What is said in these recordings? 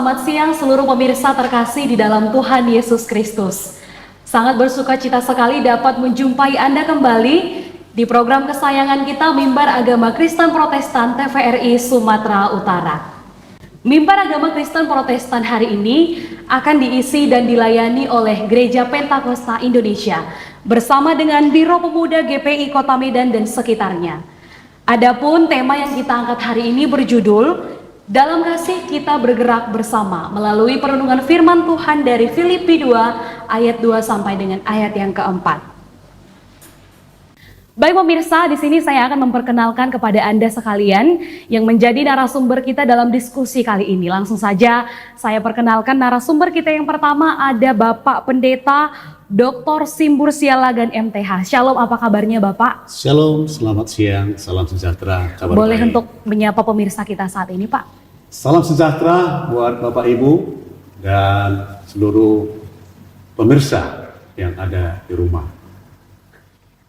selamat siang seluruh pemirsa terkasih di dalam Tuhan Yesus Kristus. Sangat bersuka cita sekali dapat menjumpai Anda kembali di program kesayangan kita Mimbar Agama Kristen Protestan TVRI Sumatera Utara. Mimbar Agama Kristen Protestan hari ini akan diisi dan dilayani oleh Gereja Pentakosta Indonesia bersama dengan Biro Pemuda GPI Kota Medan dan sekitarnya. Adapun tema yang kita angkat hari ini berjudul Dalam Kasih Kita Bergerak Bersama melalui perenungan firman Tuhan dari Filipi 2 ayat 2 sampai dengan ayat yang keempat. Baik pemirsa, di sini saya akan memperkenalkan kepada Anda sekalian yang menjadi narasumber kita dalam diskusi kali ini. Langsung saja saya perkenalkan narasumber kita yang pertama, ada Bapak Pendeta Dr. Simbur Sialagan MTH. Shalom, apa kabarnya Bapak? Shalom, selamat siang, salam sejahtera, kabar Boleh baik. untuk menyapa pemirsa kita saat ini Pak? Salam sejahtera buat Bapak Ibu dan seluruh pemirsa yang ada di rumah.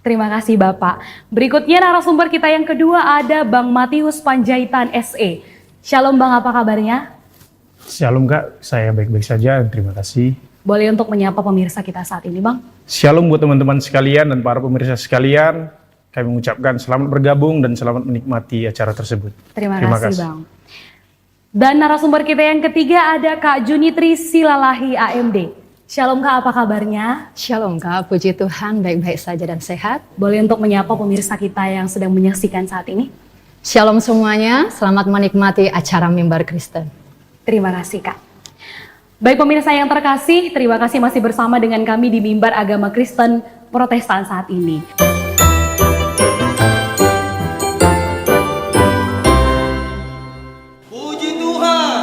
Terima kasih Bapak. Berikutnya narasumber kita yang kedua ada Bang Matius Panjaitan SE. Shalom Bang, apa kabarnya? Shalom Kak, saya baik-baik saja, terima kasih. Boleh untuk menyapa pemirsa kita saat ini Bang? Shalom buat teman-teman sekalian dan para pemirsa sekalian. Kami mengucapkan selamat bergabung dan selamat menikmati acara tersebut. Terima kasih Bang. Dan narasumber kita yang ketiga ada Kak Junitri Silalahi AMD. Shalom Kak, apa kabarnya? Shalom Kak, puji Tuhan baik-baik saja dan sehat. Boleh untuk menyapa pemirsa kita yang sedang menyaksikan saat ini? Shalom semuanya, selamat menikmati acara Mimbar Kristen. Terima kasih Kak. Baik pemirsa yang terkasih, terima kasih masih bersama dengan kami di Mimbar Agama Kristen Protestan saat ini. Puji Tuhan.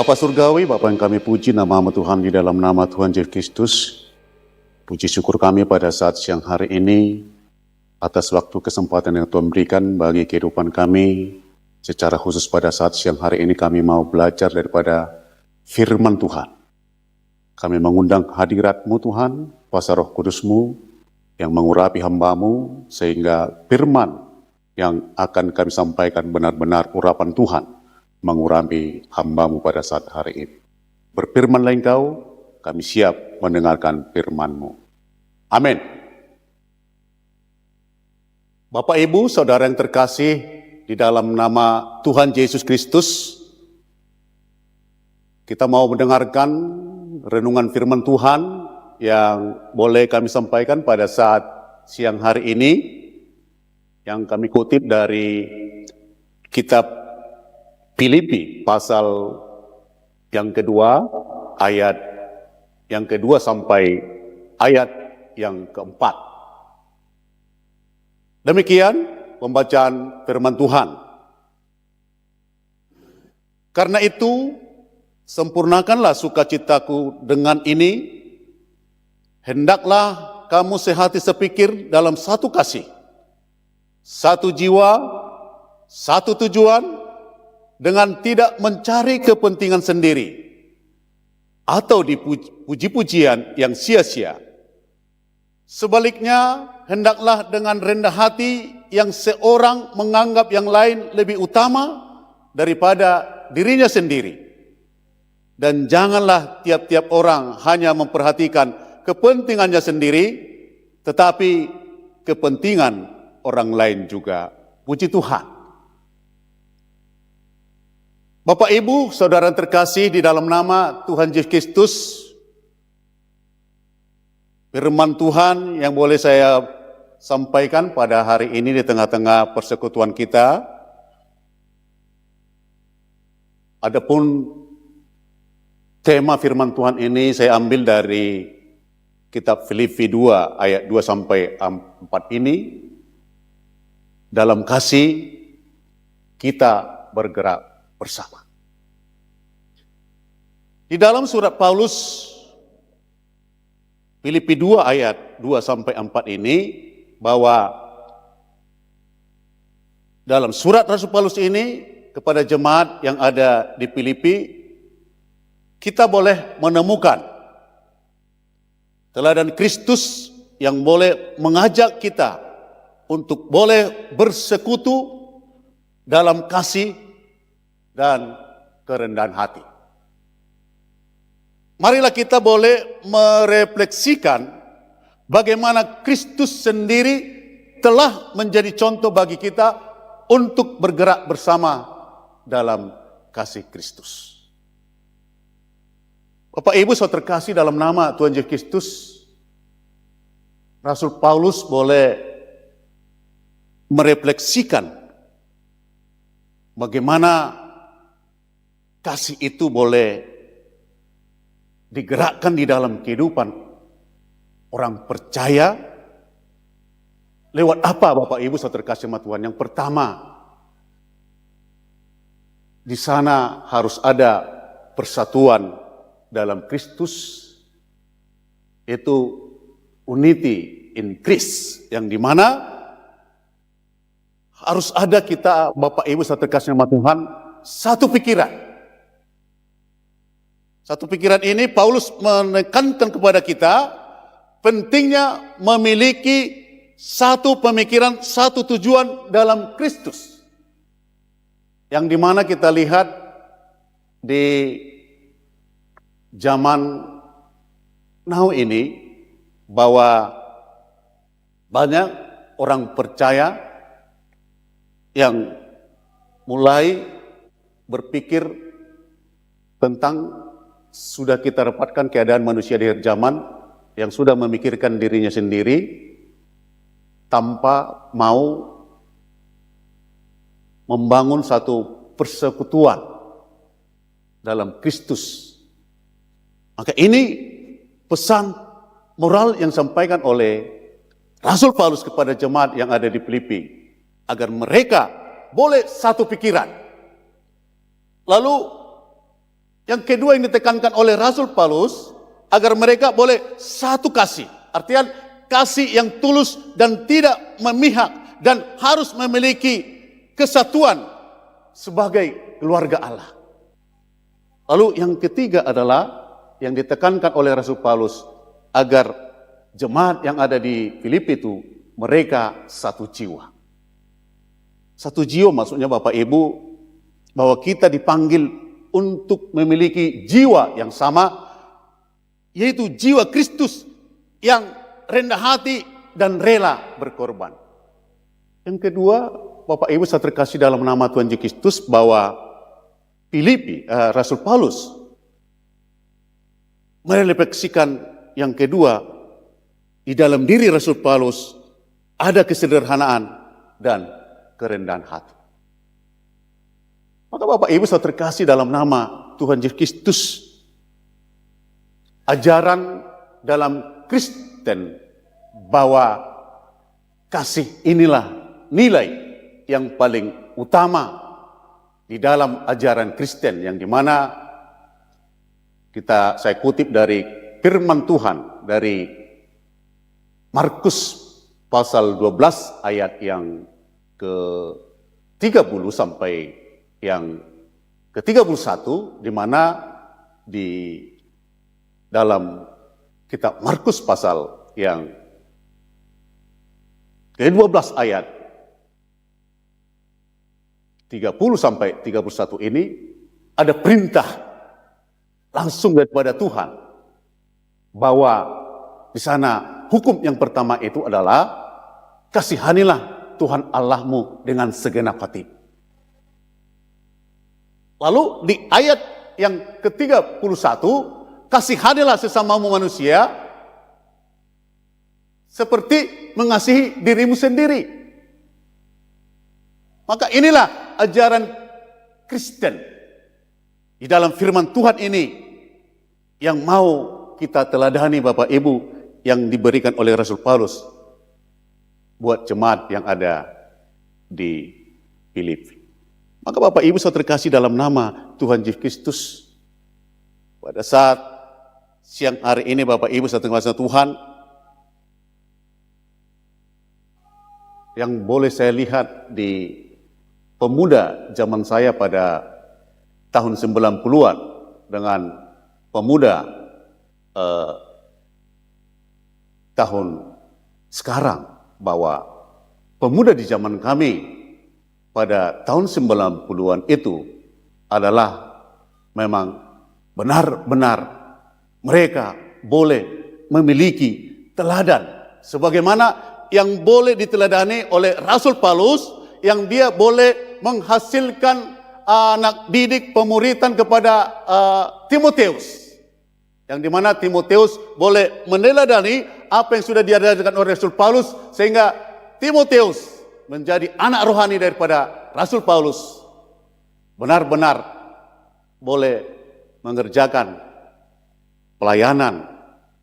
Bapa Surgawi, Bapa yang kami puji, nama Tuhan di dalam nama Tuhan Yesus Kristus. Puji syukur kami pada saat siang hari ini atas waktu kesempatan yang Tuhan berikan bagi kehidupan kami. Secara khusus pada saat siang hari ini kami mau belajar daripada firman Tuhan. Kami mengundang hadirat-Mu Tuhan, kuasa Roh Kudus-Mu yang mengurapi hamba-Mu sehingga firman yang akan kami sampaikan benar-benar urapan Tuhan mengurapi hamba-Mu pada saat hari ini. Berfirmanlah Engkau, kami siap mendengarkan firman-Mu. Amin. Bapak, Ibu, Saudara yang terkasih di dalam nama Tuhan Yesus Kristus, kita mau mendengarkan renungan firman Tuhan yang boleh kami sampaikan pada saat siang hari ini, yang kami kutip dari kitab Filipi pasal yang kedua, ayat yang kedua sampai ayat yang keempat. Demikian pembacaan firman Tuhan. Karena itu, sempurnakanlah sukacitaku dengan ini, hendaklah kamu sehati sepikir dalam satu kasih, satu jiwa, satu tujuan, dengan tidak mencari kepentingan sendiri atau dipuji-pujian yang sia-sia. Sebaliknya, hendaklah dengan rendah hati yang seorang menganggap yang lain lebih utama daripada dirinya sendiri. Dan janganlah tiap-tiap orang hanya memperhatikan kepentingannya sendiri, tetapi kepentingan orang lain juga. Puji Tuhan. Bapak, Ibu, saudara terkasih di dalam nama Tuhan Yesus Kristus, firman Tuhan yang boleh saya sampaikan pada hari ini di tengah-tengah persekutuan kita. Adapun tema firman Tuhan ini saya ambil dari kitab Filipi 2 ayat 2 sampai 4 ini. Dalam kasih kita bergerak bersama. Di dalam surat Paulus Filipi 2 ayat 2 sampai 4 ini, bahwa dalam surat Rasul Paulus ini kepada jemaat yang ada di Filipi, kita boleh menemukan teladan Kristus yang boleh mengajak kita untuk boleh bersekutu dalam kasih dan kerendahan hati. Marilah kita boleh merefleksikan bagaimana Kristus sendiri telah menjadi contoh bagi kita untuk bergerak bersama dalam kasih Kristus. Bapak Ibu saudara terkasih dalam nama Tuhan Yesus Kristus, Rasul Paulus boleh merefleksikan bagaimana kasih itu boleh digerakkan di dalam kehidupan orang percaya. Lewat apa Bapak Ibu saudara terkasih sama Tuhan? Yang pertama, di sana harus ada persatuan dalam Kristus, yaitu unity in Christ, yang dimana harus ada kita Bapak Ibu saudara terkasih sama Tuhan satu pikiran. Satu pikiran ini Paulus menekankan kepada kita pentingnya memiliki satu pemikiran, satu tujuan dalam Kristus. Yang dimana kita lihat di zaman now ini bahwa banyak orang percaya yang mulai berpikir tentang sudah kita dapatkan keadaan manusia di akhir zaman yang sudah memikirkan dirinya sendiri tanpa mau membangun satu persekutuan dalam Kristus. Maka ini pesan moral yang disampaikan oleh Rasul Paulus kepada jemaat yang ada di Filipi, agar mereka boleh satu pikiran. Lalu yang kedua yang ditekankan oleh Rasul Paulus, agar mereka boleh satu kasih. Artinya kasih yang tulus dan tidak memihak, dan harus memiliki kesatuan sebagai keluarga Allah. Lalu yang ketiga adalah yang ditekankan oleh Rasul Paulus, agar jemaat yang ada di Filipi itu mereka satu jiwa. Satu jiwa maksudnya Bapak Ibu, bahwa kita dipanggil untuk memiliki jiwa yang sama, yaitu jiwa Kristus yang rendah hati dan rela berkorban. Yang kedua, Bapak Ibu saya terkasih dalam nama Tuhan Yesus Kristus, bahwa Filipi, Rasul Paulus merefleksikan yang kedua, di dalam diri Rasul Paulus ada kesederhanaan dan kerendahan hati. Maka Bapak Ibu saudara terkasih dalam nama Tuhan Yesus Kristus, ajaran dalam Kristen bahwa kasih inilah nilai yang paling utama di dalam ajaran Kristen, yang dimana saya kutip dari firman Tuhan dari Markus pasal 12 ayat yang ke-30 sampai yang ke-31, di mana di dalam kitab Markus pasal yang ke-12 ayat 30 sampai 31 ini ada perintah langsung daripada Tuhan bahwa di sana hukum yang pertama itu adalah kasihanilah Tuhan Allahmu dengan segenap hati. Lalu di ayat yang ke-31, kasihanilah sesamamu manusia seperti mengasihi dirimu sendiri. Maka inilah ajaran Kristen di dalam firman Tuhan ini yang mau kita teladani Bapak Ibu, yang diberikan oleh Rasul Paulus buat jemaat yang ada di Filipi. Maka Bapak Ibu saudara terkasih dalam nama Tuhan Yesus Kristus, pada saat siang hari ini Bapak Ibu saudara terkasih Tuhan, yang boleh saya lihat di pemuda zaman saya pada tahun 90-an dengan pemuda tahun sekarang, bahwa pemuda di zaman kami pada tahun 90-an itu adalah memang benar-benar mereka boleh memiliki teladan sebagaimana yang boleh diteladani oleh Rasul Paulus, yang dia boleh menghasilkan anak didik pemuritan kepada Timotius, yang dimana Timotius boleh meneladani apa yang sudah diajarkan oleh Rasul Paulus, sehingga Timotius menjadi anak rohani daripada Rasul Paulus, benar-benar boleh mengerjakan pelayanan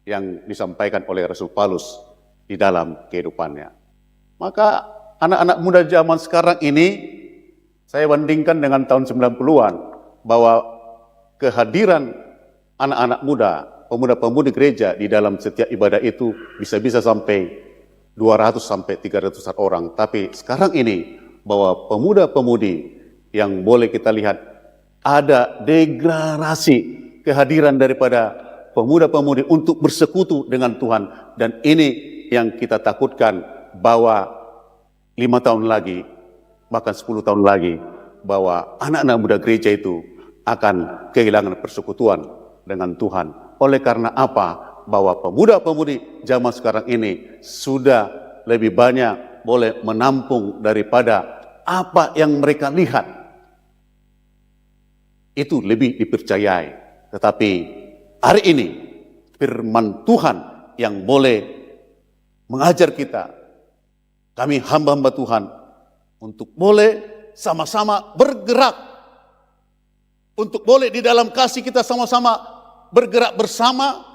yang disampaikan oleh Rasul Paulus di dalam kehidupannya. Maka anak-anak muda zaman sekarang ini, saya bandingkan dengan tahun 90-an, bahwa kehadiran anak-anak muda, pemuda-pemudi gereja di dalam setiap ibadah itu bisa-bisa sampai 200 sampai 300 orang. Tapi sekarang ini bahwa pemuda-pemudi yang boleh kita lihat ada degradasi kehadiran daripada pemuda-pemudi untuk bersekutu dengan Tuhan. Dan ini yang kita takutkan, bahwa 5 tahun lagi, bahkan 10 tahun lagi, bahwa anak-anak muda gereja itu akan kehilangan persekutuan dengan Tuhan. Oleh karena apa? Bahwa pemuda-pemudi zaman sekarang ini sudah lebih banyak boleh menampung daripada apa yang mereka lihat. Itu lebih dipercayai. Tetapi hari ini firman Tuhan yang boleh mengajar kita, kami hamba-hamba Tuhan, untuk boleh sama-sama bergerak, untuk boleh di dalam kasih kita sama-sama bergerak bersama.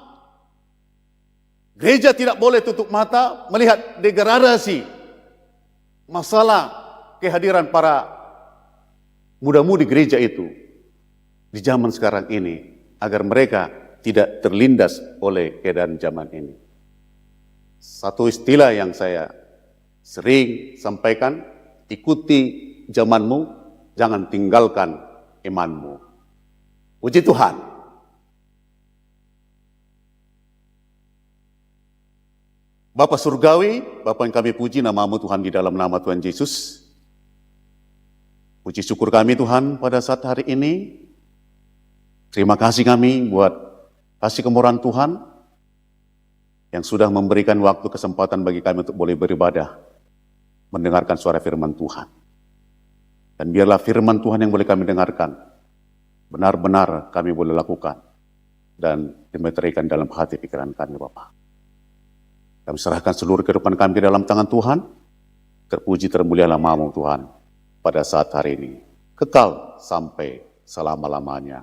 Gereja tidak boleh tutup mata melihat degradasi masalah kehadiran para muda-mudi gereja itu di zaman sekarang ini, agar mereka tidak terlindas oleh keadaan zaman ini. Satu istilah yang saya sering sampaikan, ikuti zamanmu, jangan tinggalkan imanmu. Puji Tuhan. Bapa Surgawi, Bapa yang kami puji namamu Tuhan, di dalam nama Tuhan Yesus. Puji syukur kami Tuhan pada saat hari ini. Terima kasih kami buat kasih kemurahan Tuhan yang sudah memberikan waktu kesempatan bagi kami untuk boleh beribadah, mendengarkan suara firman Tuhan. Dan biarlah firman Tuhan yang boleh kami dengarkan, benar-benar kami boleh lakukan dan dimeterikan dalam hati pikiran kami Bapa. Kami serahkan seluruh kehidupan kami ke dalam tangan Tuhan. Terpuji termulialah namamu Tuhan pada saat hari ini. kekal sampai selama-lamanya.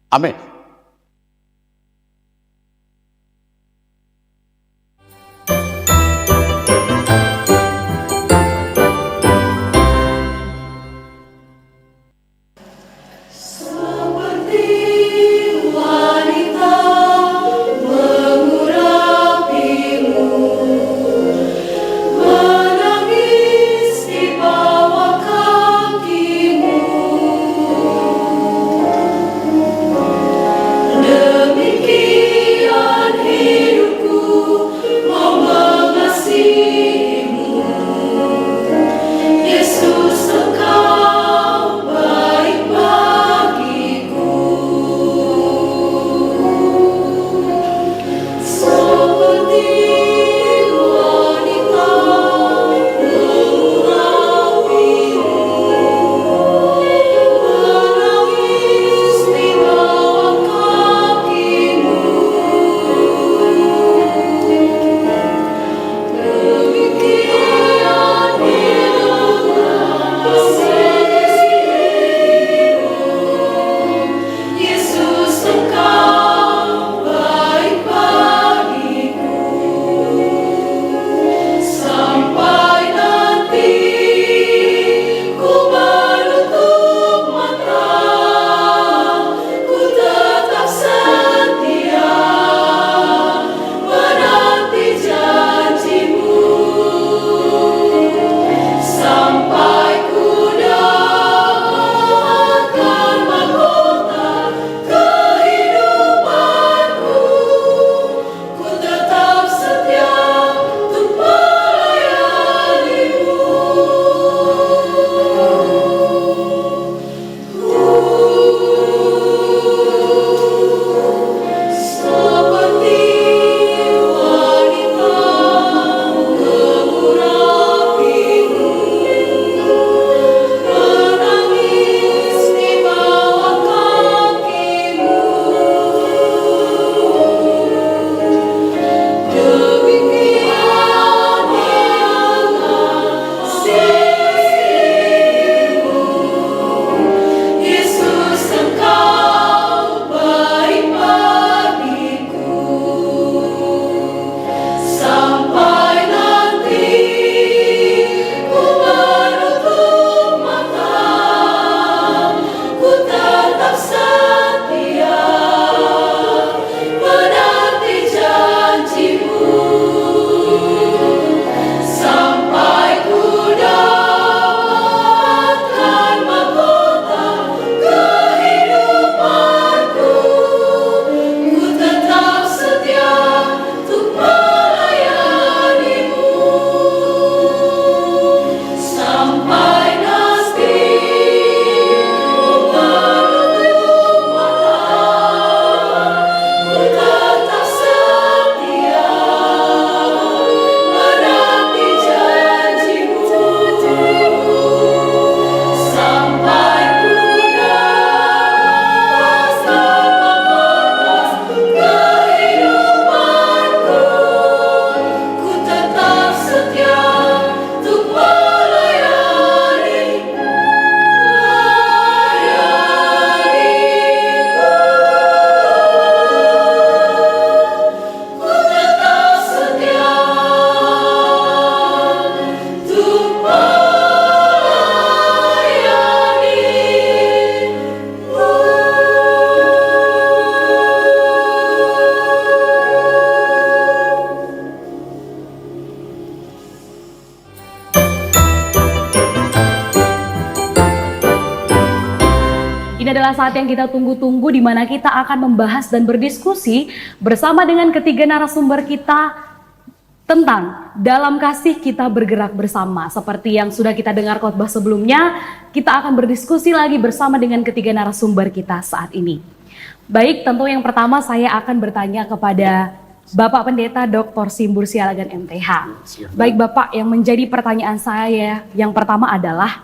Amin. Ini adalah saat yang kita tunggu-tunggu di mana kita akan membahas dan berdiskusi bersama dengan ketiga narasumber kita tentang dalam kasih kita bergerak bersama. Seperti yang sudah kita dengar khotbah sebelumnya, kita akan berdiskusi lagi bersama dengan ketiga narasumber kita saat ini. Baik, tentu yang pertama saya akan bertanya kepada Bapak Pendeta Dr. Simbur Sialagan MTH. Baik Bapak, yang menjadi pertanyaan saya yang pertama adalah,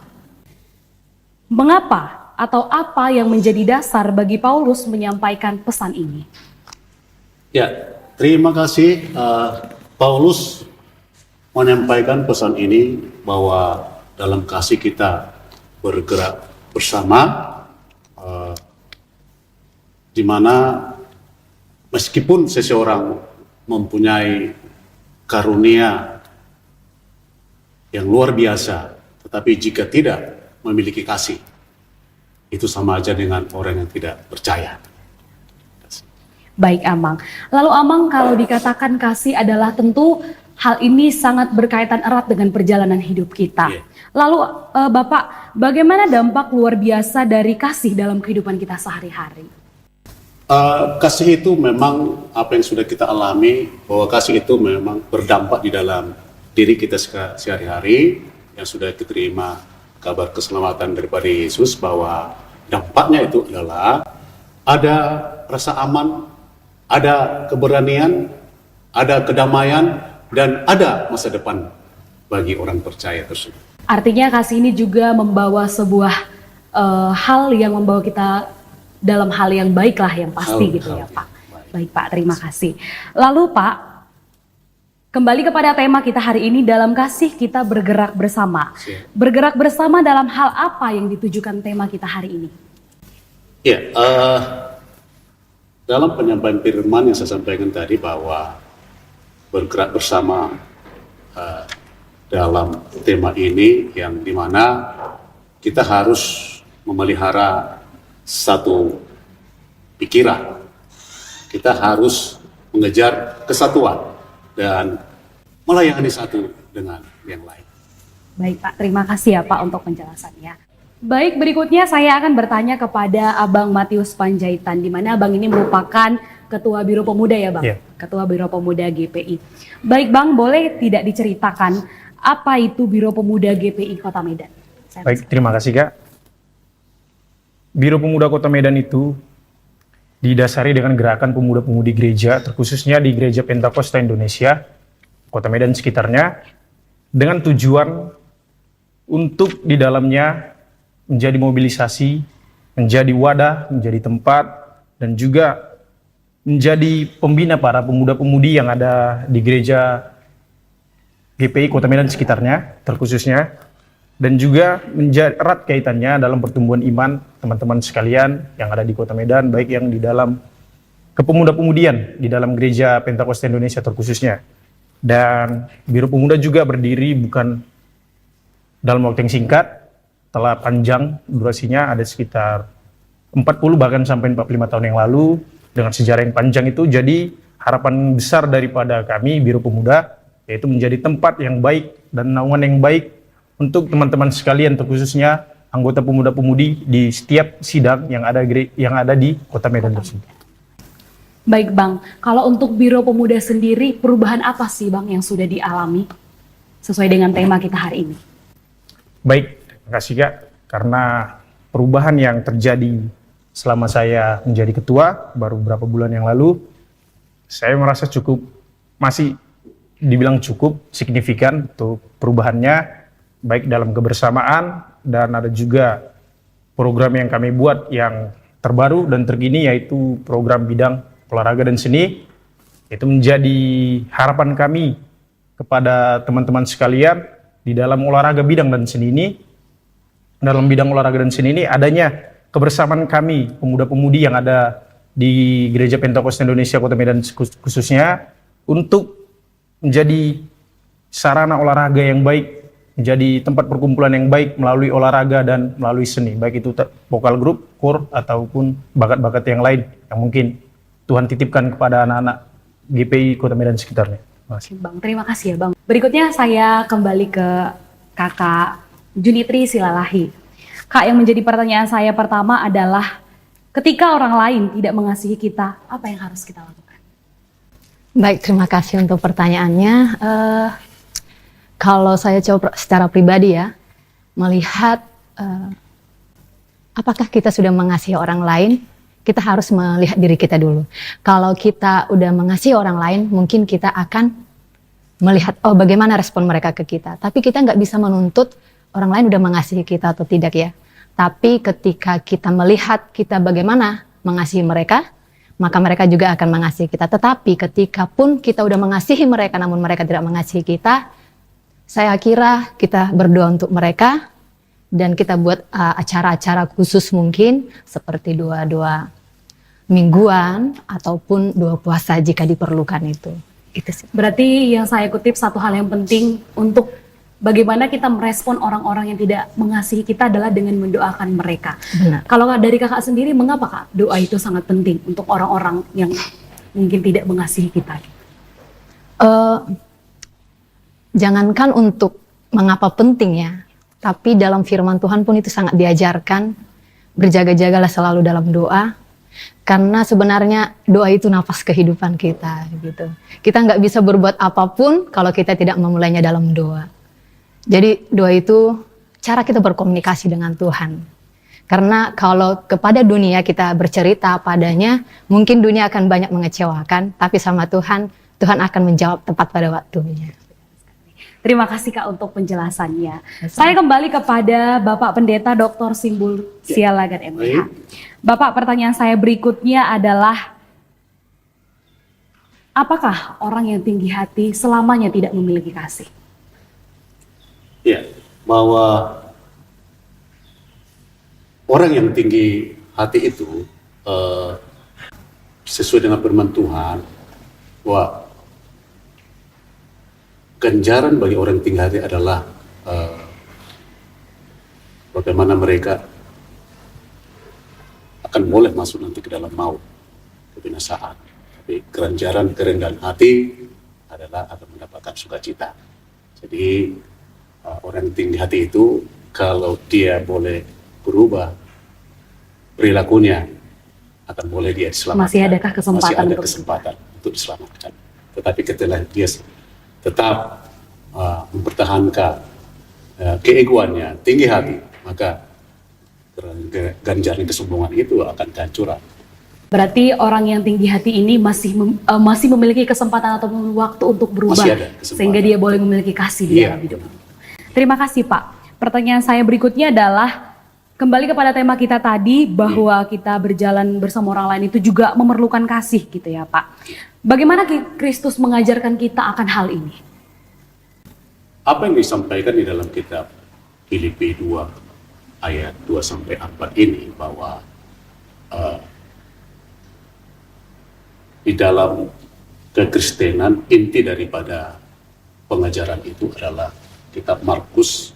mengapa atau apa yang menjadi dasar bagi Paulus menyampaikan pesan ini? Ya, terima kasih. Paulus menyampaikan pesan ini bahwa dalam kasih kita bergerak bersama, di mana meskipun seseorang mempunyai karunia yang luar biasa, tetapi jika tidak memiliki kasih, itu sama aja dengan orang yang tidak percaya. Baik Amang. Lalu Amang, kalau dikatakan kasih adalah tentu hal ini sangat berkaitan erat dengan perjalanan hidup kita. Iya. Lalu Bapak, bagaimana dampak luar biasa dari kasih dalam kehidupan kita sehari-hari? Kasih itu memang apa yang sudah kita alami, bahwa kasih itu memang berdampak di dalam diri kita sehari-hari, yang sudah diterima kabar keselamatan daripada Yesus, bahwa dampaknya itu adalah ada rasa aman, ada keberanian, ada kedamaian, dan ada masa depan bagi orang percaya tersebut. Artinya kasih ini juga membawa sebuah hal yang membawa kita dalam hal yang baik lah, yang pasti gitu ya Pak. Baik Pak, terima kasih. Lalu Pak, kembali kepada tema kita hari ini, dalam kasih kita bergerak bersama. Bergerak bersama dalam hal apa yang ditujukan tema kita hari ini? Ya, dalam penyampaian firman yang saya sampaikan tadi, bahwa bergerak bersama dalam tema ini, yang dimana kita harus memelihara satu pikiran, kita harus mengejar kesatuan dan melayani satu dengan yang lain. Baik Pak, terima kasih ya Pak untuk penjelasannya. Baik, berikutnya saya akan bertanya kepada Abang Matius Panjaitan, di mana Abang ini merupakan Ketua Biro Pemuda ya Bang? Iya. Ketua Biro Pemuda GPI. Baik Bang, boleh tidak diceritakan apa itu Biro Pemuda GPI Kota Medan? Baik, terima kasih Kak. Biro Pemuda Kota Medan itu didasari dengan gerakan pemuda-pemudi gereja, terkhususnya di Gereja Pentakosta Indonesia, Kota Medan sekitarnya, dengan tujuan untuk di dalamnya menjadi mobilisasi, menjadi wadah, menjadi tempat, dan juga menjadi pembina para pemuda-pemudi yang ada di Gereja GPI Kota Medan sekitarnya, terkhususnya, dan juga menjadi erat kaitannya dalam pertumbuhan iman teman-teman sekalian yang ada di Kota Medan, baik yang di dalam kepemuda-pemudian di dalam Gereja Pentakosta Indonesia terkhususnya. Dan Biro Pemuda juga berdiri bukan dalam waktu yang singkat, telah panjang durasinya, ada sekitar 40 bahkan sampai 45 tahun yang lalu, dengan sejarah yang panjang itu. Jadi harapan besar daripada kami Biro Pemuda yaitu menjadi tempat yang baik dan naungan yang baik untuk teman-teman sekalian, terkhususnya anggota pemuda-pemudi di setiap sidang yang ada di Kota Medan tersebut. Baik Bang, kalau untuk Biro Pemuda sendiri, perubahan apa sih Bang yang sudah dialami sesuai dengan tema kita hari ini? Baik, terima kasih Kak, karena perubahan yang terjadi selama saya menjadi ketua baru beberapa bulan yang lalu, saya merasa masih dibilang cukup signifikan untuk perubahannya, baik dalam kebersamaan, dan ada juga program yang kami buat yang terbaru dan terkini, yaitu program bidang olahraga dan seni. Itu menjadi harapan kami kepada teman-teman sekalian di dalam olahraga bidang dan seni ini. Dalam bidang olahraga dan seni ini adanya kebersamaan kami pemuda-pemudi yang ada di Gereja Pentakosta Indonesia Kota Medan khususnya, untuk menjadi sarana olahraga yang baik, menjadi tempat perkumpulan yang baik melalui olahraga dan melalui seni, baik itu vokal grup, kor, ataupun bakat-bakat yang lain yang mungkin Tuhan titipkan kepada anak-anak GPI Kota Medan sekitarnya. Bang, terima kasih ya Bang. Berikutnya saya kembali ke Kakak Junitri Silalahi. Kak, yang menjadi pertanyaan saya pertama adalah, ketika orang lain tidak mengasihi kita, apa yang harus kita lakukan? Baik, terima kasih untuk pertanyaannya. Kalau saya coba secara pribadi ya, melihat apakah kita sudah mengasihi orang lain, kita harus melihat diri kita dulu. Kalau kita udah mengasihi orang lain, mungkin kita akan melihat, oh bagaimana respon mereka ke kita. Tapi kita nggak bisa menuntut orang lain udah mengasihi kita atau tidak ya. Tapi ketika kita melihat kita bagaimana mengasihi mereka, maka mereka juga akan mengasihi kita. Tetapi ketika pun kita udah mengasihi mereka, namun mereka tidak mengasihi kita, saya kira kita berdoa untuk mereka, dan kita buat acara-acara khusus mungkin seperti doa-doa mingguan ataupun doa puasa jika diperlukan itu. Itu sih. Berarti yang saya kutip satu hal yang penting untuk bagaimana kita merespon orang-orang yang tidak mengasihi kita adalah dengan mendoakan mereka. Benar. Kalau dari kakak sendiri, mengapa kak doa itu sangat penting untuk orang-orang yang mungkin tidak mengasihi kita? Jangankan untuk mengapa penting ya, tapi dalam firman Tuhan pun itu sangat diajarkan, berjaga-jagalah selalu dalam doa, karena sebenarnya doa itu nafas kehidupan kita gitu. Kita nggak bisa berbuat apapun kalau kita tidak memulainya dalam doa. Jadi doa itu cara kita berkomunikasi dengan Tuhan. Karena kalau kepada dunia kita bercerita padanya, mungkin dunia akan banyak mengecewakan, tapi sama Tuhan, Tuhan akan menjawab tepat pada waktunya. Terima kasih kak untuk penjelasannya. Saya kembali kepada Bapak Pendeta Dr. Simbul Sialagan MH. Bapak, pertanyaan saya berikutnya adalah, apakah orang yang tinggi hati selamanya tidak memiliki kasih? Ya, bahwa orang yang tinggi hati itu sesuai dengan firman Tuhan, bahwa ganjaran bagi orang yang tinggi hati adalah bagaimana mereka akan boleh masuk nanti ke dalam maut, kebinasaan. Tapi ganjaran kerendahan hati adalah akan mendapatkan sukacita. Jadi orang yang tinggi hati itu kalau dia boleh berubah perilakunya, akan boleh dia diselamatkan. Masih adakah kesempatan? Masih ada kesempatan untuk diselamatkan. Tetapi ketika dia tetap mempertahankan keegoannya, tinggi hati, maka ganjaran kesombongan itu akan kehancuran. Berarti orang yang tinggi hati ini masih memiliki kesempatan atau waktu untuk berubah, sehingga dia boleh memiliki kasih di dalam hidup. Terima kasih Pak. Pertanyaan saya berikutnya adalah, kembali kepada tema kita tadi, bahwa kita berjalan bersama orang lain itu juga memerlukan kasih gitu ya Pak. Bagaimana Kristus mengajarkan kita akan hal ini? Apa yang disampaikan di dalam kitab Filipi 2 ayat 2-4 ini, bahwa di dalam kekristenan inti daripada pengajaran itu adalah kitab Markus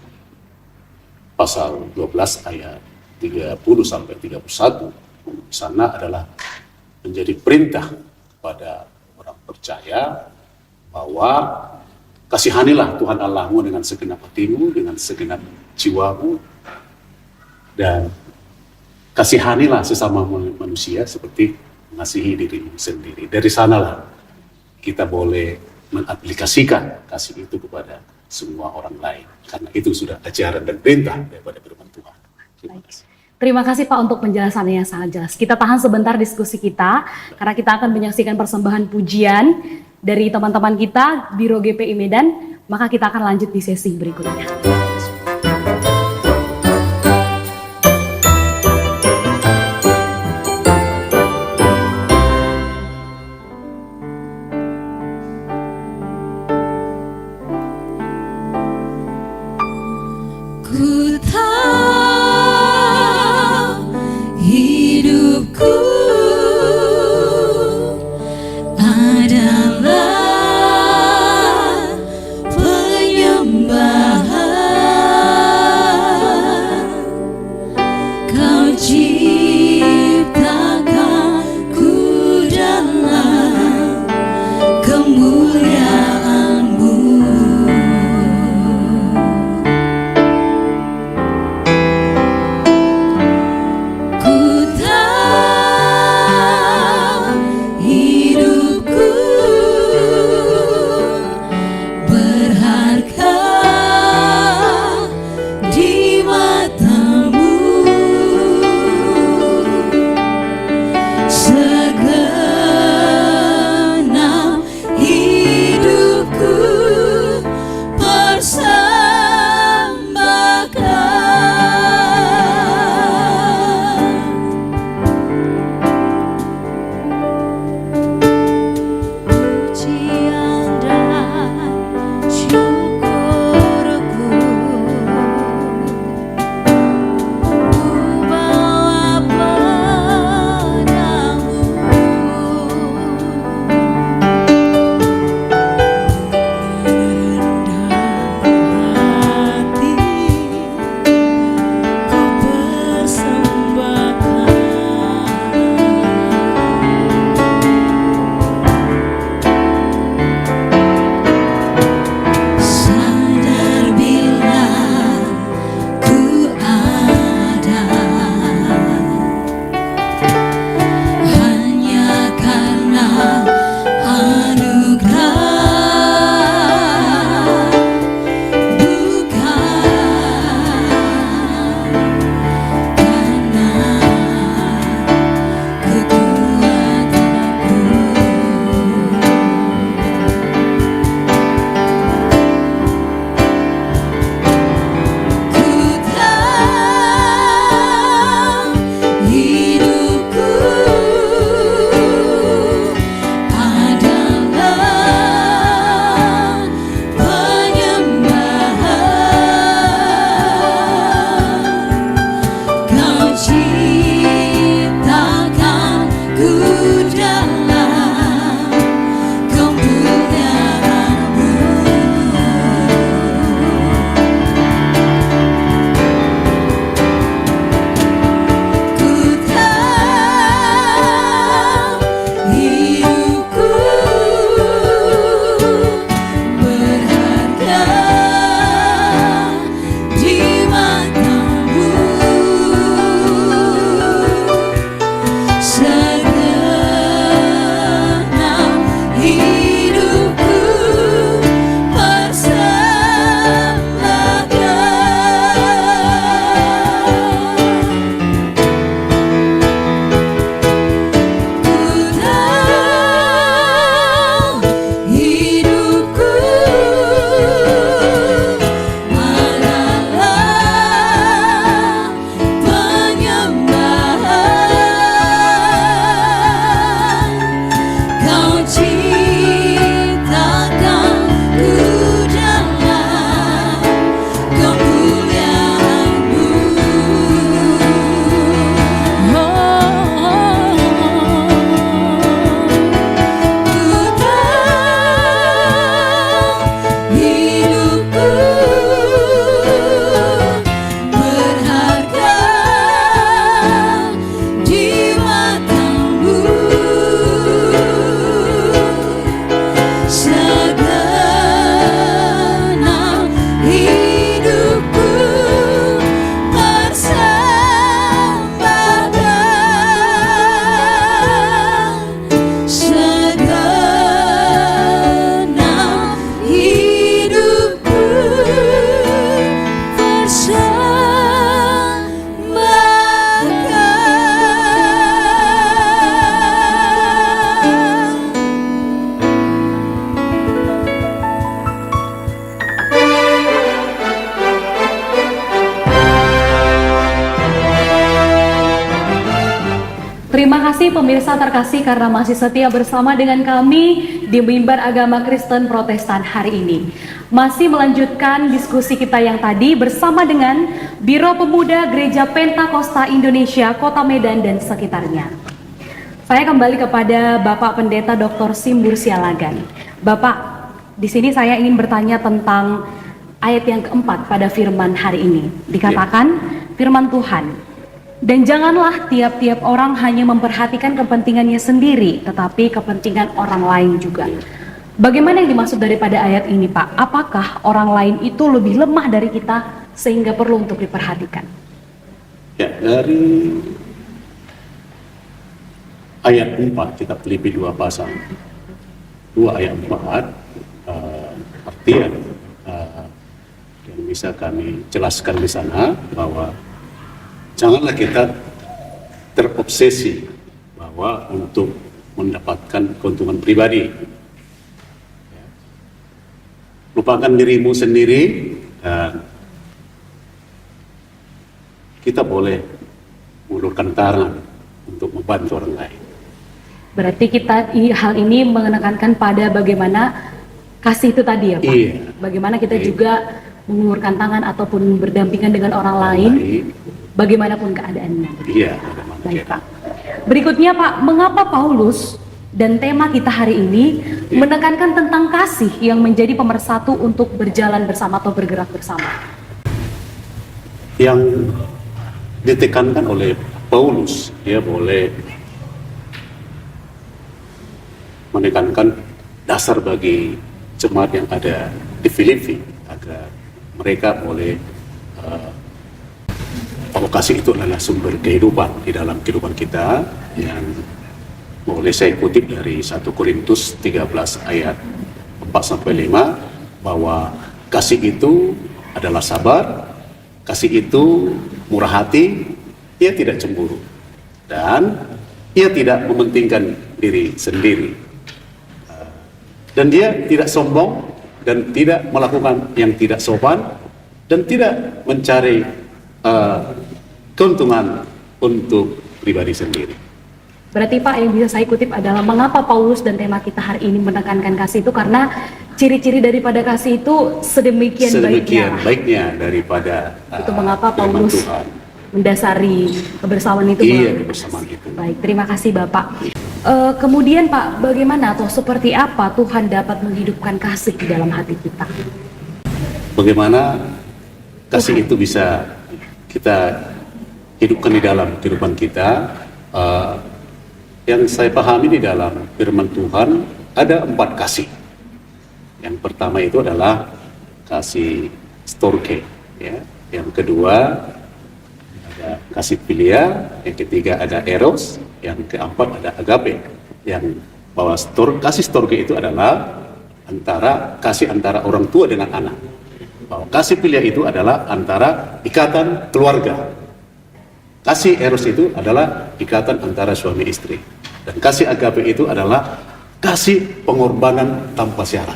pasal 12 ayat 30-31. Di sana adalah menjadi perintah kepada orang percaya bahwa kasihanilah Tuhan Allahmu dengan segenap hatimu, dengan segenap jiwamu, dan kasihanilah sesama manusia seperti mengasihi dirimu sendiri. Dari sanalah kita boleh mengaplikasikan kasih itu kepada semua orang lain, karena itu sudah ajaran dan perintah daripada firman Tuhan. Terima kasih Pak untuk penjelasannya yang sangat jelas. Kita tahan sebentar diskusi kita, karena kita akan menyaksikan persembahan pujian dari teman-teman kita Biro GPI Medan, maka kita akan lanjut di sesi berikutnya. Ku tahu hidupku adalah penyembahan. Kau ciptakanku dalam kemuliaan-Mu. Berharga Terima kasih pemirsa terkasih karena masih setia bersama dengan kami di Mimbar Agama Kristen Protestan hari ini. Masih melanjutkan diskusi kita yang tadi bersama dengan Biro Pemuda Gereja Pentakosta Indonesia Kota Medan dan sekitarnya. Saya kembali kepada Bapak Pendeta Dr. Simbur Sialagan. Bapak, di sini saya ingin bertanya tentang ayat yang keempat pada firman hari ini. Dikatakan firman Tuhan, dan janganlah tiap-tiap orang hanya memperhatikan kepentingannya sendiri, tetapi kepentingan orang lain juga. Bagaimana yang dimaksud daripada ayat ini, Pak? Apakah orang lain itu lebih lemah dari kita sehingga perlu untuk diperhatikan? Ya, dari ayat 4 kita Filipi 2 pasal 2 ayat 4 artian yang bisa kami jelaskan di sana bahwa janganlah kita terobsesi bahwa untuk mendapatkan keuntungan pribadi. Lupakan dirimu sendiri dan kita boleh mengulurkan tangan untuk membantu orang lain. Berarti hal ini menekankan pada bagaimana kasih itu tadi ya Pak? Iya. Bagaimana kita juga mengulurkan tangan ataupun berdampingan dengan orang lain, bagaimanapun keadaannya. Iya. Baik Pak. Berikutnya Pak, mengapa Paulus dan tema kita hari ini menekankan tentang kasih yang menjadi pemersatu untuk berjalan bersama atau bergerak bersama? Yang ditekankan oleh Paulus, dia boleh menekankan dasar bagi jemaat yang ada di Filipi agar mereka boleh vokasi itu adalah sumber kehidupan di dalam kehidupan kita, yang boleh saya kutip dari 1 Korintus 13 ayat 4-5 bahwa kasih itu adalah sabar, kasih itu murah hati, ia tidak cemburu, dan ia tidak mementingkan diri sendiri. Dan dia tidak sombong dan tidak melakukan yang tidak sopan dan tidak mencari keuntungan untuk pribadi sendiri. Berarti Pak, yang bisa saya kutip adalah mengapa Paulus dan tema kita hari ini menekankan kasih itu karena ciri-ciri daripada kasih itu sedemikian baiknya daripada itu mengapa firman Paulus Tuhan mendasari kebersamaan itu. Iya, kebersamaan itu. Baik, terima kasih Bapak. Kemudian Pak, bagaimana atau seperti apa Tuhan dapat menghidupkan kasih di dalam hati kita? Bagaimana kasih itu bisa kita hidupkan di dalam kehidupan kita? Yang saya pahami di dalam firman Tuhan ada 4 kasih. Yang pertama itu adalah kasih storge, ya. Yang kedua ada kasih philia, yang ketiga ada eros, yang keempat ada agape. Yang bahwa kasih storge itu adalah kasih antara orang tua dengan anak. Bahwa kasih philia itu adalah antara ikatan keluarga. Kasih eros itu adalah ikatan antara suami istri. Dan kasih agape itu adalah kasih pengorbanan tanpa syarat.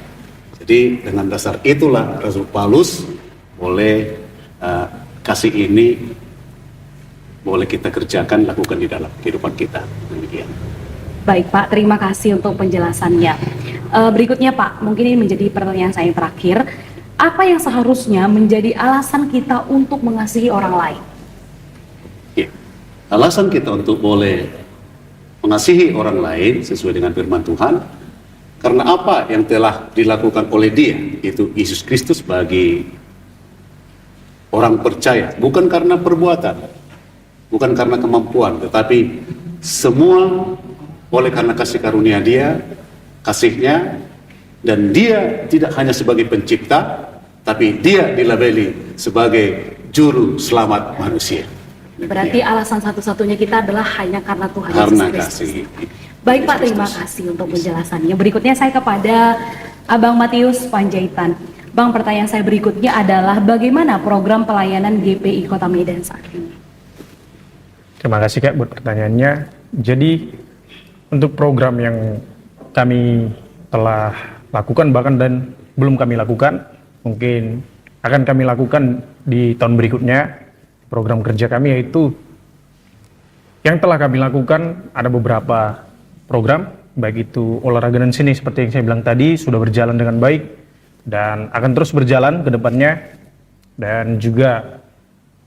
Jadi dengan dasar itulah Rasul Paulus boleh kasih ini boleh kita kerjakan, lakukan di dalam kehidupan kita. Demikian. Baik Pak, terima kasih untuk penjelasannya. Berikutnya Pak, mungkin ini menjadi pertanyaan saya yang terakhir. Apa yang seharusnya menjadi alasan kita untuk mengasihi orang lain? Ya. Alasan kita untuk boleh mengasihi orang lain sesuai dengan firman Tuhan, karena apa yang telah dilakukan oleh Dia, itu Yesus Kristus bagi orang percaya, bukan karena perbuatan, bukan karena kemampuan, tetapi semua oleh karena kasih karunia Dia, kasihnya, dan Dia tidak hanya sebagai pencipta, tapi Dia dilabeli sebagai juru selamat manusia. Berarti alasan satu-satunya kita adalah hanya karena Tuhan Karena Yesus Kristus. kasih. Baik Pak, terima kasih untuk penjelasannya. Berikutnya saya kepada Abang Matius Panjaitan. Bang, pertanyaan saya berikutnya adalah bagaimana program pelayanan GPI Kota Medan saat ini? Terima kasih Kak buat pertanyaannya. Jadi untuk program yang kami telah lakukan bahkan dan belum kami lakukan, mungkin akan kami lakukan di tahun berikutnya. Program kerja kami yaitu Yang telah kami lakukan ada beberapa program, baik itu olahraga dan seni seperti yang saya bilang tadi sudah berjalan dengan baik dan akan terus berjalan ke depannya. Dan juga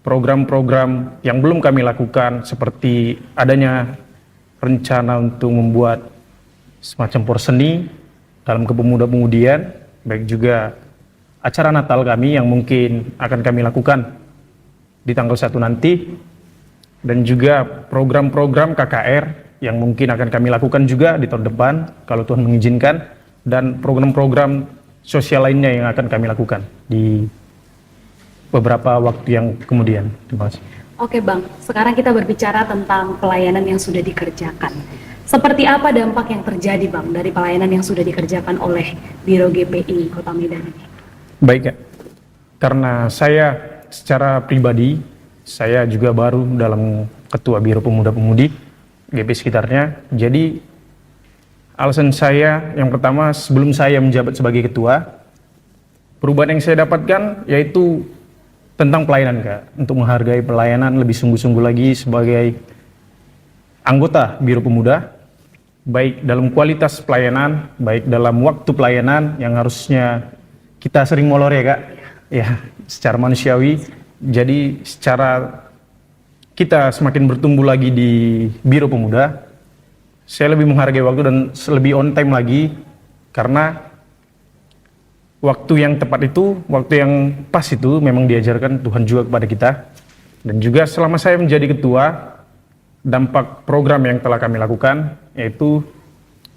program-program yang belum kami lakukan seperti adanya rencana untuk membuat semacam porseni dalam kepemuda-pemudian, baik juga acara Natal kami yang mungkin akan kami lakukan di tanggal 1 nanti, dan juga program-program KKR yang mungkin akan kami lakukan juga di tahun depan kalau Tuhan mengizinkan, dan program-program sosial lainnya yang akan kami lakukan di beberapa waktu yang kemudian. Terima kasih. Oke Bang, sekarang kita berbicara tentang pelayanan yang sudah dikerjakan. Seperti apa dampak yang terjadi Bang dari pelayanan yang sudah dikerjakan oleh Biro GPI Kota Medan ini? Baik ya, karena saya secara pribadi, saya juga baru dalam Ketua Biro Pemuda-Pemudi GP sekitarnya. Jadi alasan saya yang pertama, sebelum saya menjabat sebagai ketua, perubahan yang saya dapatkan yaitu tentang pelayanan Kak, untuk menghargai pelayanan lebih sungguh-sungguh lagi sebagai anggota Biro Pemuda, baik dalam kualitas pelayanan, baik dalam waktu pelayanan yang harusnya kita sering molor ya Kak, ya secara manusiawi. Jadi secara kita semakin bertumbuh lagi di Biro Pemuda, saya lebih menghargai waktu dan lebih on time lagi, karena waktu yang tepat itu, waktu yang pas itu memang diajarkan Tuhan juga kepada kita. Dan juga selama saya menjadi ketua, dampak program yang telah kami lakukan yaitu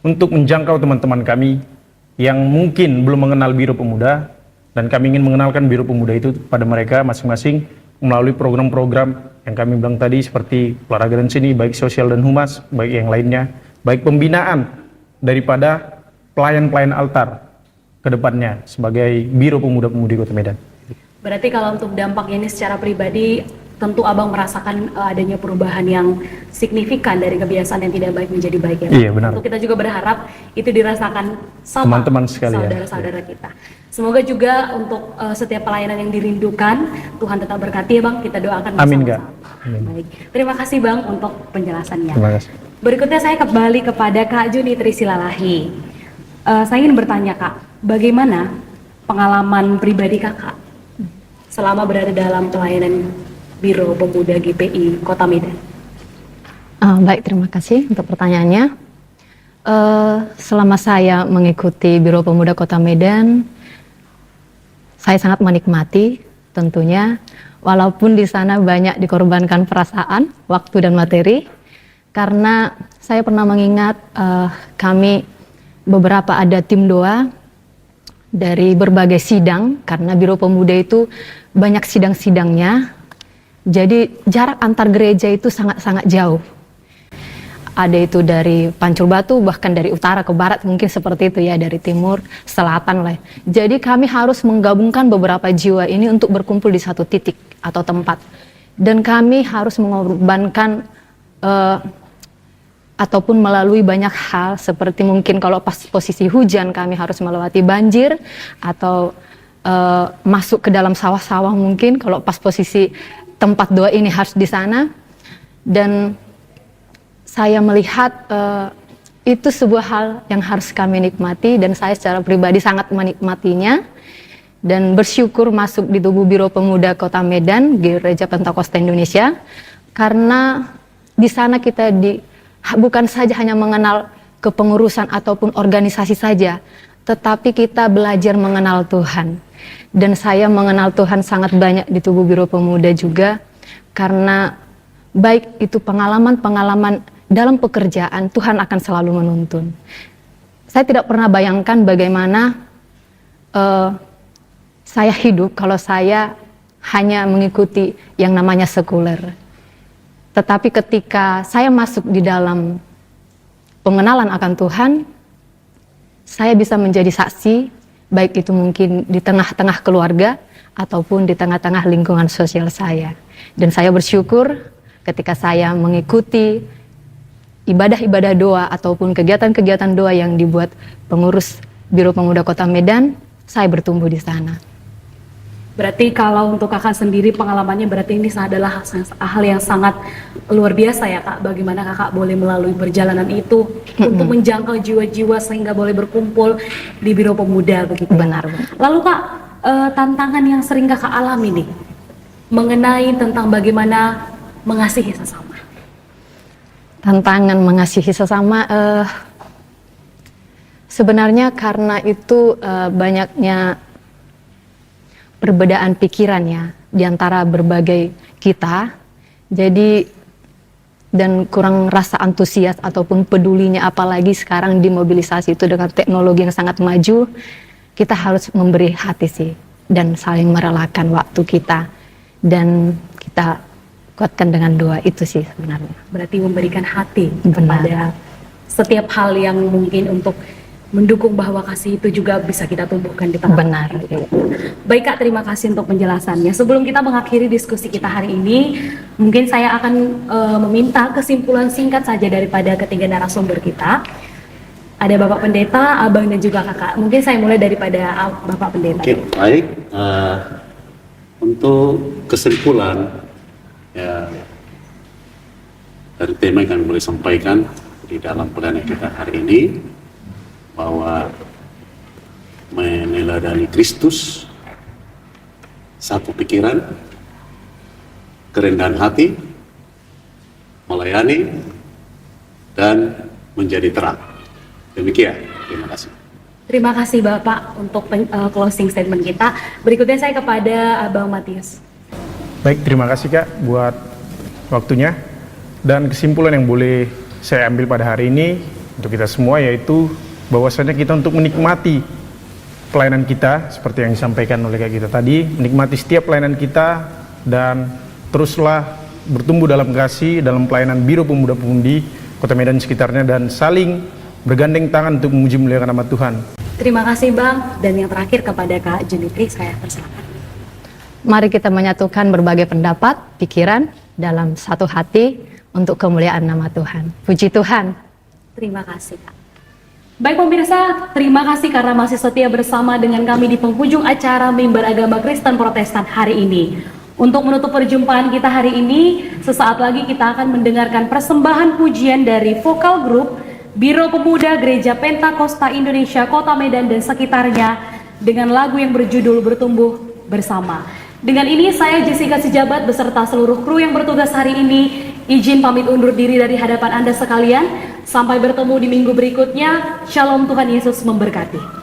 untuk menjangkau teman-teman kami yang mungkin belum mengenal Biro Pemuda, dan kami ingin mengenalkan Biro Pemuda itu pada mereka masing-masing melalui program-program yang kami bilang tadi seperti olahraga dan seni, baik sosial dan humas, baik yang lainnya, baik pembinaan daripada pelayan-pelayan altar ke depannya sebagai Biro Pemuda-Pemudi Kota Medan. Berarti kalau untuk dampaknya ini secara pribadi, tentu Abang merasakan adanya perubahan yang signifikan dari kebiasaan yang tidak baik menjadi baik ya. Iya, benar. Untuk kita juga berharap itu dirasakan sama Teman-teman sekalian. saudara-saudara kita. Semoga juga untuk setiap pelayanan yang dirindukan, Tuhan tetap berkati ya Bang, kita doakan bersama-sama. Amin, Kak. Amin. Baik. Terima kasih Bang untuk penjelasannya. Terima kasih. Berikutnya saya kembali kepada Kak Juni Trisilalahi. Saya ingin bertanya Kak, bagaimana pengalaman pribadi Kakak selama berada dalam pelayanan Biro Pemuda GPI Kota Medan? Baik, terima kasih untuk pertanyaannya. Selama saya mengikuti Biro Pemuda Kota Medan, saya sangat menikmati tentunya, walaupun di sana banyak dikorbankan perasaan, waktu dan materi, karena saya pernah mengingat kami beberapa ada tim doa dari berbagai sidang, karena Biro Pemuda itu banyak sidang-sidangnya. Jadi jarak antar gereja itu sangat-sangat jauh. Ada itu dari Pancur Batu, bahkan dari utara ke barat mungkin seperti itu ya, dari timur, selatan lah. Jadi kami harus menggabungkan beberapa jiwa ini untuk berkumpul di satu titik atau tempat. Dan kami harus mengorbankan ataupun melalui banyak hal, seperti mungkin kalau pas posisi hujan kami harus melewati banjir, atau masuk ke dalam sawah-sawah mungkin kalau pas posisi tempat doa ini harus di sana. Dan saya melihat itu sebuah hal yang harus kami nikmati, dan saya secara pribadi sangat menikmatinya dan bersyukur masuk di tubuh Biro Pemuda Kota Medan, Gereja Pentakosta Indonesia, karena di sana kita bukan saja hanya mengenal kepengurusan ataupun organisasi saja, tetapi kita belajar mengenal Tuhan. Dan saya mengenal Tuhan sangat banyak di tubuh Biro Pemuda juga, karena baik itu pengalaman-pengalaman dalam pekerjaan, Tuhan akan selalu menuntun. Saya tidak pernah bayangkan bagaimana saya hidup kalau saya hanya mengikuti yang namanya sekuler. Tetapi ketika saya masuk di dalam pengenalan akan Tuhan, saya bisa menjadi saksi, baik itu mungkin di tengah-tengah keluarga ataupun di tengah-tengah lingkungan sosial saya. Dan saya bersyukur ketika saya mengikuti ibadah-ibadah doa ataupun kegiatan-kegiatan doa yang dibuat pengurus Biro Pemuda Kota Medan, saya bertumbuh di sana. Berarti kalau untuk kakak sendiri pengalamannya berarti ini adalah hal yang sangat luar biasa ya kak. Bagaimana kakak boleh melalui perjalanan itu untuk menjangkau jiwa-jiwa sehingga boleh berkumpul di Biro Pemuda begitu. Benar. Lalu kak, tantangan yang sering kakak alami nih mengenai tentang bagaimana mengasihi sesama. Tantangan mengasihi sesama, sebenarnya karena itu banyaknya perbedaan pikiran ya di antara berbagai kita, jadi dan kurang rasa antusias ataupun pedulinya, apalagi sekarang dimobilisasi itu dengan teknologi yang sangat maju, kita harus memberi hati sih dan saling merelakan waktu kita dan kita kuatkan dengan doa, itu sih sebenarnya. Berarti memberikan hati Benar. kepada setiap hal yang mungkin untuk mendukung bahwa kasih itu juga bisa kita tumbuhkan di tengah. Benar. Baik kak, terima kasih untuk penjelasannya. Sebelum kita mengakhiri diskusi kita hari ini, mungkin saya akan meminta kesimpulan singkat saja daripada ketiga narasumber kita. Ada Bapak Pendeta, Abang dan juga Kakak. Mungkin saya mulai daripada Bapak Pendeta. Oke, baik. Untuk kesimpulan, ya, dari tema yang kami boleh sampaikan di dalam pelayanan kita hari ini, bahwa meneladani Kristus, satu pikiran, kerendahan hati, melayani, dan menjadi terang. Demikian, terima kasih. Terima kasih Bapak untuk closing statement kita. Berikutnya saya kepada Abang Matius. Baik, terima kasih Kak buat waktunya. Dan kesimpulan yang boleh saya ambil pada hari ini untuk kita semua yaitu bahwasanya kita untuk menikmati pelayanan kita seperti yang disampaikan oleh Kak kita tadi, menikmati setiap pelayanan kita dan teruslah bertumbuh dalam kasih dalam pelayanan Biro Pemuda-Pemudi Kota Medan sekitarnya dan saling bergandeng tangan untuk memuji muliakan nama Tuhan. Terima kasih Bang. Dan yang terakhir kepada Kak Junitri, saya persilakan. Mari kita menyatukan berbagai pendapat, pikiran dalam satu hati untuk kemuliaan nama Tuhan. Puji Tuhan. Terima kasih Kak. Baik pemirsa, terima kasih karena masih setia bersama dengan kami di penghujung acara Mimbar Agama Kristen Protestan hari ini. Untuk menutup perjumpaan kita hari ini, sesaat lagi kita akan mendengarkan persembahan pujian dari vokal grup Biro Pemuda Gereja Pentakosta Indonesia Kota Medan dan sekitarnya dengan lagu yang berjudul Bertumbuh Bersama. Dengan ini saya Jessica Sejabat beserta seluruh kru yang bertugas hari ini izin pamit undur diri dari hadapan Anda sekalian. Sampai bertemu di minggu berikutnya. Shalom, Tuhan Yesus memberkati.